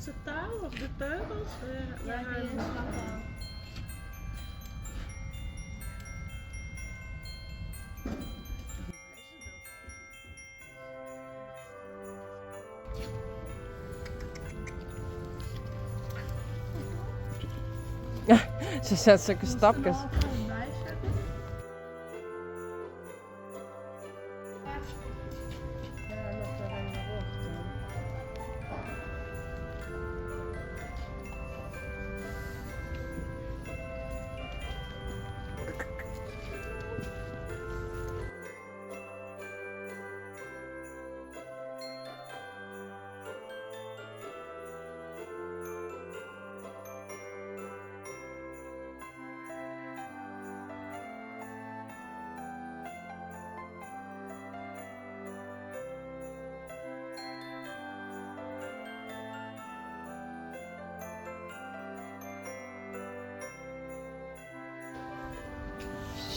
de touw of de teugels? Ja, die is lang wel. Ze zet zulke stapjes.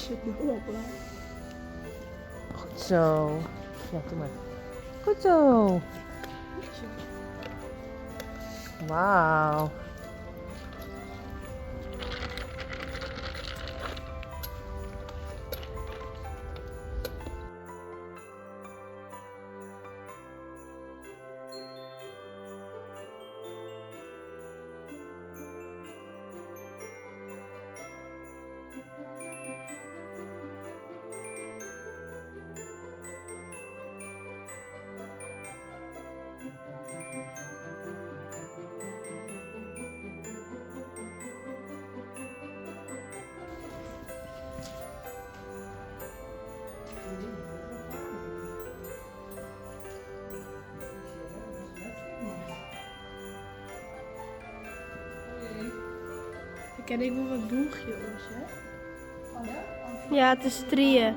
Zit nog op, hè? Goed zo. Ja, doe maar. Goed zo. Wauw. Ik denk wel wat boegje is, hè? Ja, het is drieën.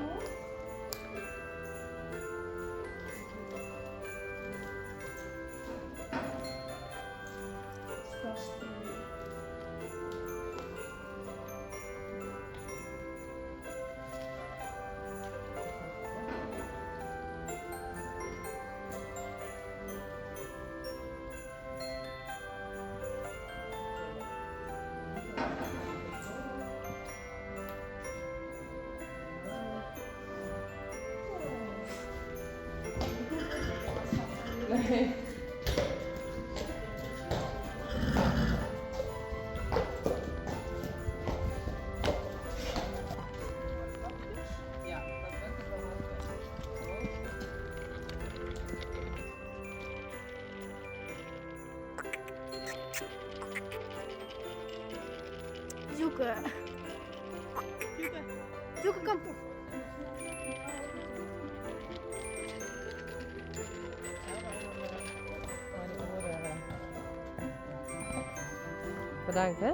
Nee. Zoeken. Zoeken kan toch. Bedankt, hè?